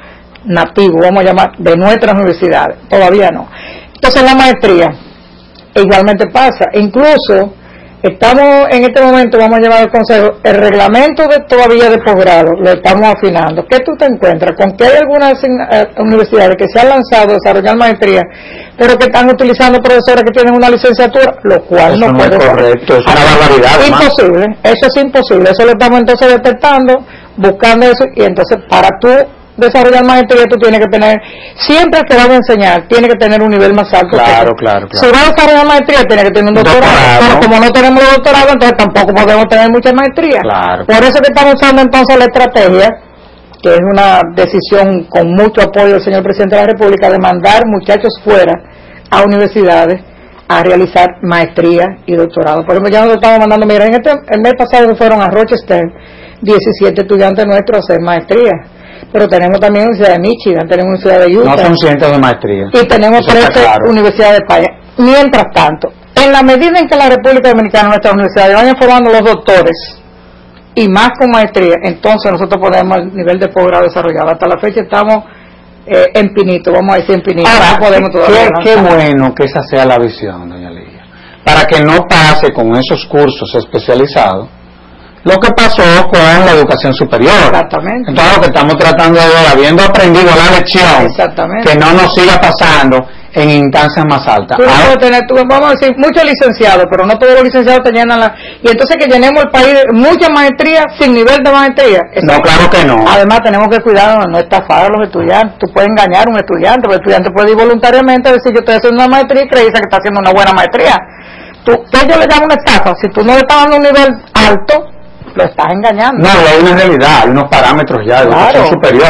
nativo, vamos a llamar, de nuestras universidades. Todavía no. Entonces la maestría igualmente pasa. Incluso estamos en este momento, vamos a llevar al consejo, el reglamento todavía de posgrado, lo estamos afinando. ¿Qué tú te encuentras? Con que hay algunas universidades que se han lanzado a desarrollar maestría, pero que están utilizando profesores que tienen una licenciatura, lo cual eso no puede ser. Correcto, es una barbaridad. Imposible, eso es imposible. Eso lo estamos entonces detectando, buscando eso, y entonces para tú desarrollar maestría tú tienes que tener, siempre que vas a enseñar, tiene que tener un nivel más alto. Claro. Si vas a desarrollar maestría, tiene que tener un doctorado. Pero como no tenemos doctorado, entonces tampoco podemos tener mucha maestría. Claro. Por eso que estamos usando entonces la estrategia, que es una decisión con mucho apoyo del señor presidente de la República, de mandar muchachos fuera a universidades a realizar maestría y doctorado. Por ejemplo, ya nos estamos mandando, mira, el mes pasado fueron a Rochester 17 estudiantes nuestros a hacer maestría. Pero tenemos también Universidad de Michigan, tenemos Universidad de Utah. No son cientos de maestría. Y tenemos 13 universidades de España. Mientras tanto, en la medida en que la República Dominicana, nuestras universidades, vayan formando los doctores, y más con maestría, entonces nosotros podemos el nivel de posgrado desarrollado. Hasta la fecha estamos en pinito, vamos a decir en pinito. Ahora, no podemos todavía qué bueno que esa sea la visión, doña Lidia. Para que no pase con esos cursos especializados lo que pasó con la educación superior. Exactamente. Entonces lo que estamos tratando de ver, habiendo aprendido la lección, que no nos siga pasando en instancias más altas. Tú puedes tener, vamos a decir, muchos licenciados, pero no todos los licenciados te llenan y entonces que llenemos el país de mucha maestría sin nivel de maestría. No, claro que no. Además tenemos que cuidar no estafar a los estudiantes. Tú puedes engañar a un estudiante, pero el estudiante puede ir voluntariamente a decir yo estoy haciendo una maestría y creerse que está haciendo una buena maestría. ¿Qué yo le llamo una estafa? Si tú no le estás dando un nivel alto, lo estás engañando. No, hay una realidad, hay unos parámetros ya de educación superior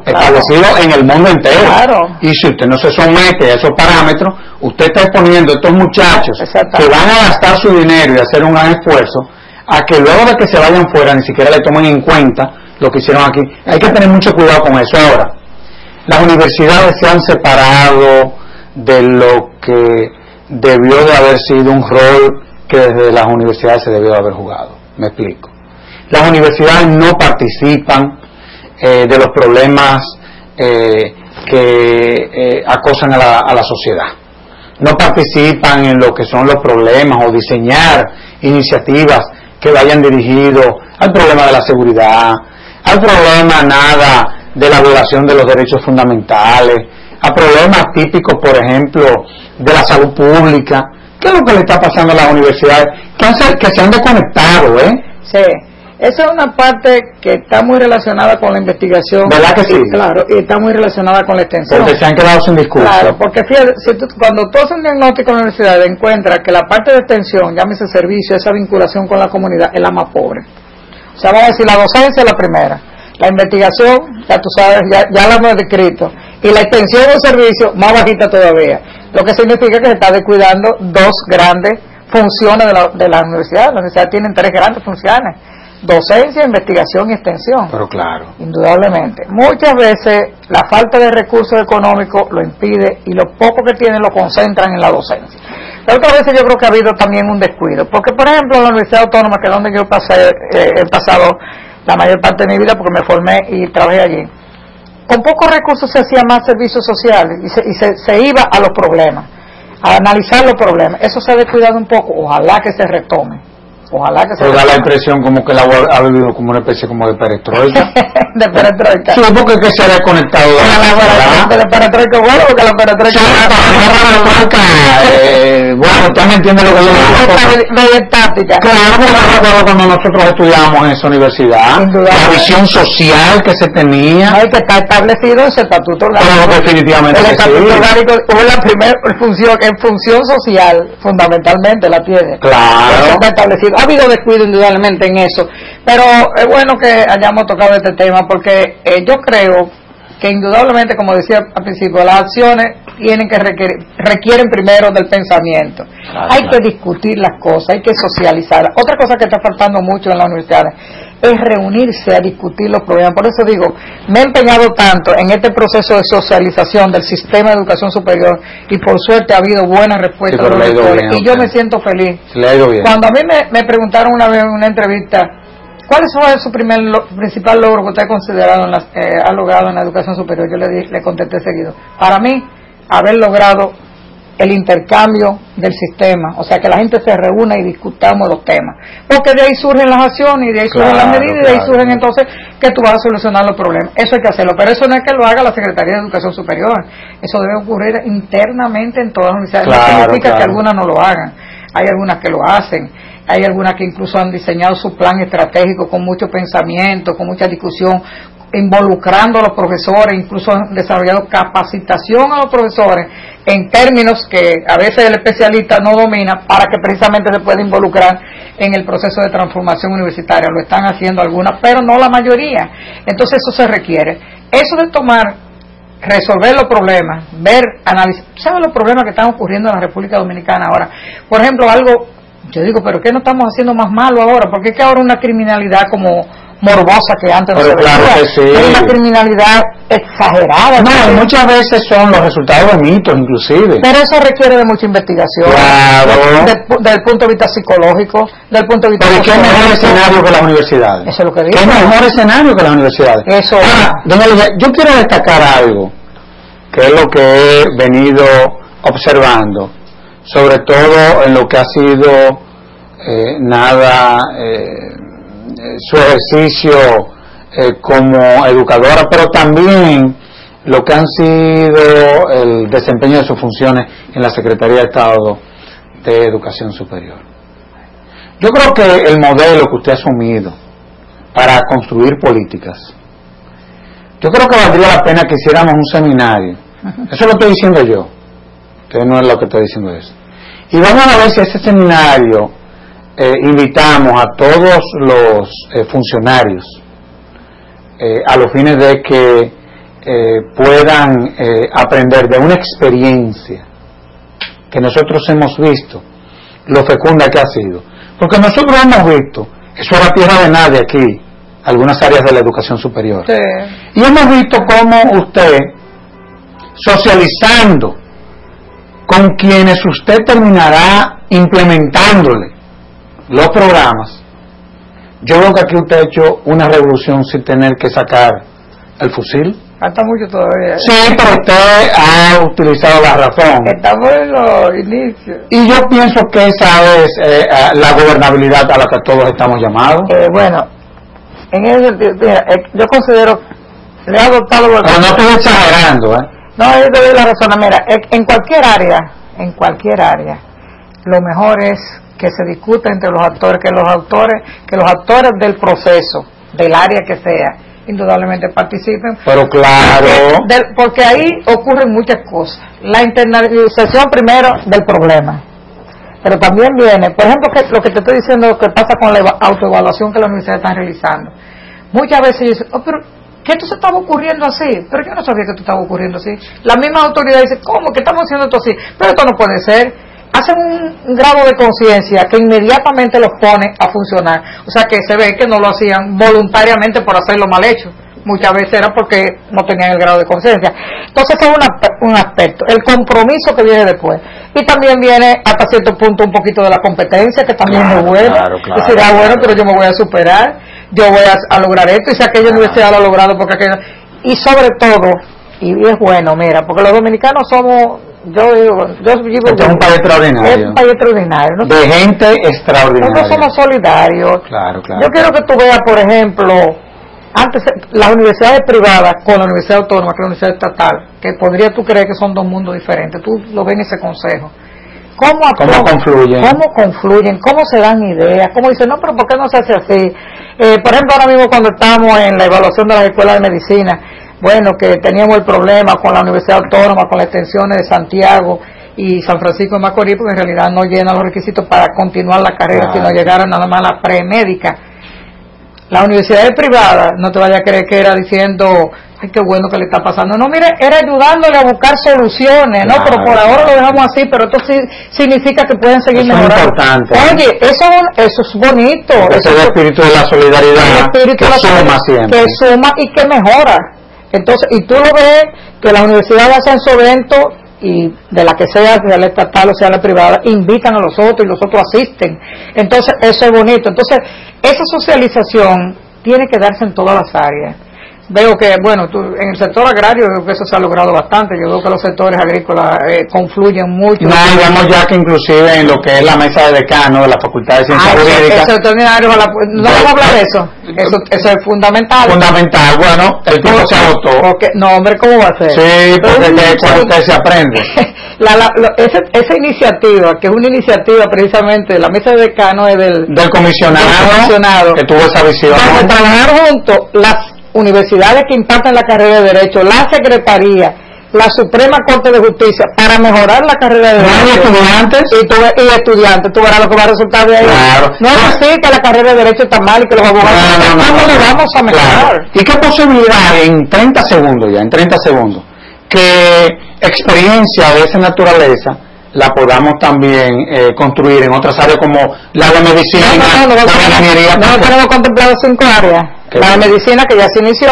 establecidos en el mundo entero. Y si usted no se somete a esos parámetros, usted está exponiendo a estos muchachos que van a gastar su dinero y hacer un gran esfuerzo a que luego de que se vayan fuera ni siquiera le tomen en cuenta lo que hicieron aquí. Hay que tener mucho cuidado con eso. Ahora, las universidades se han separado de lo que debió de haber sido un rol que desde las universidades se debió de haber jugado. Me explico. Las universidades no participan de los problemas que acosan a la sociedad. No participan en lo que son los problemas o diseñar iniciativas que vayan dirigidos al problema de la seguridad, al problema de la violación de los derechos fundamentales, a problemas típicos, por ejemplo, de la salud pública. ¿Qué es lo que le está pasando a las universidades? Que se han desconectado, Sí. Esa es una parte que está muy relacionada con la investigación. ¿Verdad que sí? Claro, y está muy relacionada con la extensión. Porque se han quedado sin discurso. Claro, porque fíjate, cuando tú haces un diagnóstico en la universidad, encuentras que la parte de extensión, llámese servicio, esa vinculación con la comunidad, es la más pobre. O sea, vamos a decir, la docencia es la primera. La investigación, ya tú sabes, ya la hemos descrito. Y la extensión del servicio, más bajita todavía. Lo que significa que se está descuidando dos grandes funciones de la universidad. La universidad tiene tres grandes funciones: docencia, investigación y extensión. Pero claro. Indudablemente. Muchas veces la falta de recursos económicos lo impide y lo poco que tienen lo concentran en la docencia. Pero otras veces yo creo que ha habido también un descuido. Porque, por ejemplo, en la Universidad Autónoma, que es donde yo he pasado la mayor parte de mi vida porque me formé y trabajé allí, con pocos recursos se hacía más servicios sociales y se iba a los problemas, a analizar los problemas. Eso se ha descuidado un poco. Ojalá que se retome. Ojalá que se retome. Da la impresión como que la ha vivido como una especie como de perestroika. De perestroika. Sí, porque que se ha desconectado de perestroika. Bueno, porque la perestroika bueno, usted me entiende lo que yo digo. De estática. Claro, porque me recuerdo cuando nosotros estudiamos en esa universidad, la visión social que se tenía. No, que está establecido ese estatuto orgánico. Pero definitivamente el estatuto orgánico es la primera función, en función social, fundamentalmente la tiene. Claro. Está establecido. Ha habido descuido indudablemente en eso, pero es bueno que hayamos tocado este tema porque yo creo que indudablemente, como decía al principio, las acciones requieren primero del pensamiento. Hay que discutir las cosas, hay que socializar. Otra cosa que está faltando mucho en las universidades es reunirse a discutir los problemas. Por eso digo, me he empeñado tanto en este proceso de socialización del sistema de educación superior y por suerte ha habido buena respuesta de los rectores y yo me siento feliz. Cuando a mí me preguntaron una vez en una entrevista, ¿cuál fue su principal logro que usted ha logrado en la educación superior? Yo le contesté seguido. Para mí, haber logrado el intercambio del sistema, o sea, que la gente se reúna y discutamos los temas, porque de ahí surgen las acciones y de ahí surgen las medidas y de ahí surgen entonces que tú vas a solucionar los problemas. Eso hay que hacerlo, pero eso no es que lo haga la Secretaría de Educación Superior, eso debe ocurrir internamente en todas las universidades. No significa que algunas no lo hagan, hay algunas que lo hacen, hay algunas que incluso han diseñado su plan estratégico con mucho pensamiento, con mucha discusión, involucrando a los profesores, incluso han desarrollado capacitación a los profesores en términos que a veces el especialista no domina para que precisamente se pueda involucrar en el proceso de transformación universitaria. Lo están haciendo algunas, pero no la mayoría. Entonces eso se requiere. Eso de resolver los problemas, analizar, ¿saben los problemas que están ocurriendo en la República Dominicana ahora? Por ejemplo, yo digo, ¿pero qué no estamos haciendo más malo ahora? Porque es que ahora una criminalidad como morbosa que antes no se veía, es una criminalidad exagerada. No, muchas veces son los resultados de mitos inclusive. Pero eso requiere de mucha investigación, desde el punto de vista psicológico, del punto de vista... Pero ¿qué mejor escenario que las universidades? Eso es lo que digo. ¿Qué mejor escenario que las universidades? Eso. Doña Lidia, yo quiero destacar algo, que es lo que he venido observando, sobre todo en lo que ha sido su ejercicio como educadora, pero también lo que han sido el desempeño de sus funciones en la Secretaría de Estado de Educación Superior. Yo creo que el modelo que usted ha asumido para construir políticas, yo creo que valdría la pena que hiciéramos un seminario. Eso lo estoy diciendo yo, que no es lo que estoy diciendo eso. Y vamos a ver si ese seminario invitamos a todos los funcionarios a los fines de que puedan aprender de una experiencia que nosotros hemos visto lo fecunda que ha sido, porque nosotros hemos visto, eso era tierra de nadie aquí, algunas áreas de la educación superior, y hemos visto cómo usted, socializando con quienes usted terminará implementándole los programas, yo creo que aquí usted ha hecho una revolución sin tener que sacar el fusil. Falta mucho todavía. Sí, pero usted ha utilizado la razón. Estamos en los inicios. Y yo pienso que esa es la gobernabilidad a la que todos estamos llamados. Bueno, en ese sentido, yo considero, le he adoptado... Pero no estoy exagerando, No, yo te doy la razón. Mira, en cualquier área, lo mejor es que se discuta entre los actores, que los actores del proceso, del área que sea, indudablemente participen. Pero claro. Porque ahí ocurren muchas cosas. La internalización primero del problema. Pero también viene, por ejemplo, lo que te estoy diciendo, lo que pasa con la autoevaluación que las universidades están realizando. Muchas veces dicen, pero que esto se estaba ocurriendo así, pero yo no sabía que esto estaba ocurriendo así. La misma autoridad dice, ¿cómo que estamos haciendo esto así? Pero esto no puede ser. Hacen un grado de conciencia que inmediatamente los pone a funcionar. O sea que se ve que no lo hacían voluntariamente por hacerlo mal hecho. Muchas veces era porque no tenían el grado de conciencia. Entonces es un aspecto. El compromiso que viene después. Y también viene hasta cierto punto un poquito de la competencia, que también es bueno. Claro. Y será bueno, pero yo me voy a superar. Yo voy a lograr esto. Y si aquella universidad lo ha logrado, porque aquella... Y sobre todo, y es bueno, mira, porque los dominicanos somos... Yo vivo este es un país extraordinario. Es un país extraordinario. De gente extraordinaria. Nosotros somos solidarios. Claro. Yo quiero que tú veas, por ejemplo, antes las universidades privadas con la universidad autónoma, que es la universidad estatal, que podrías tú creer que son dos mundos diferentes. Tú lo ves en ese consejo. ¿Cómo confluyen? ¿Cómo se dan ideas? ¿Cómo dicen, no, pero por qué no se hace así? Por ejemplo, ahora mismo cuando estamos en la evaluación de las escuelas de medicina, bueno, que teníamos el problema con la Universidad Autónoma, con las extensiones de Santiago y San Francisco de Macorís, porque en realidad no llenan los requisitos para continuar la carrera, sino llegar a nada más a la premédica. Las universidades privadas, no te vayas a creer que era diciendo ay, qué bueno que le está pasando. No, mire, era ayudándole a buscar soluciones, claro, ¿no? Pero por ahora lo dejamos así, pero esto sí significa que pueden seguir eso mejorando. Es importante. Oye, eso es bonito. Ese es el espíritu de la solidaridad que suma siempre. Que suma y que mejora. Entonces, y tú lo ves que las universidades hacen su evento y de la que sea la estatal o sea la privada, invitan a los otros y los otros asisten. Entonces, eso es bonito. Entonces, esa socialización tiene que darse en todas las áreas. Veo que, bueno, en el sector agrario veo que eso se ha logrado bastante. Yo veo que los sectores agrícolas confluyen mucho. No, digamos ya que inclusive en lo que es la mesa de decanos de la Facultad de Ciencias Jurídicas. No vamos a hablar de eso. Eso es fundamental. Fundamental, bueno, el tiempo se agotó. No, hombre, ¿cómo va a ser? Sí, porque cuando usted se aprende. Esa iniciativa, que es una iniciativa precisamente de la mesa de decanos, es del comisionado que tuvo esa visión. Vamos a trabajar juntos las universidades que imparten la carrera de Derecho, la Secretaría, la Suprema Corte de Justicia, para mejorar la carrera de Derecho. Y estudiantes, tú verás lo que va a resultar de ahí. Claro. No es así que la carrera de Derecho está mal y que los abogados no le vamos a mejorar. Claro. ¿Y qué posibilidad en 30 segundos, que experiencia de esa naturaleza la podamos también construir en otras áreas como la de medicina, la de ingeniería? No tenemos contemplado 5 áreas. La de medicina, que ya se inició,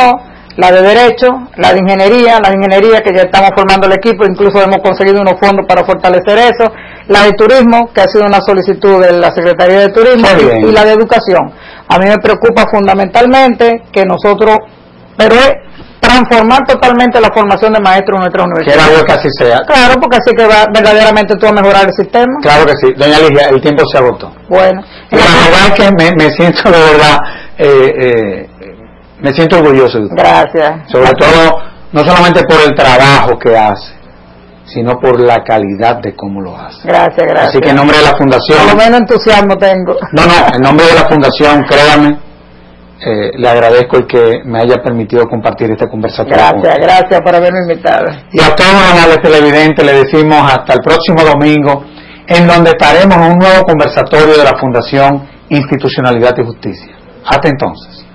la de derecho, la de ingeniería que ya estamos formando el equipo, incluso hemos conseguido unos fondos para fortalecer eso, la de turismo, que ha sido una solicitud de la Secretaría de Turismo, y la de educación. A mí me preocupa fundamentalmente que nosotros, pero es transformar totalmente la formación de maestros en nuestra universidad. Quiero algo que así sea. Claro, porque así que va verdaderamente tú a mejorar el sistema. Claro que sí. Doña Ligia, el tiempo se agotó. Bueno. La verdad es que me siento de verdad, me siento orgulloso de usted. Gracias. Sobre todo, no solamente por el trabajo que hace, sino por la calidad de cómo lo hace. Gracias. Así que en nombre de la Fundación... Por lo menos entusiasmo tengo. No, en nombre de la Fundación, créame, le agradezco el que me haya permitido compartir este conversatorio. Gracias por haberme invitado. Y a todos los televidentes le decimos hasta el próximo domingo, en donde estaremos en un nuevo conversatorio de la Fundación Institucionalidad y Justicia. Hasta entonces.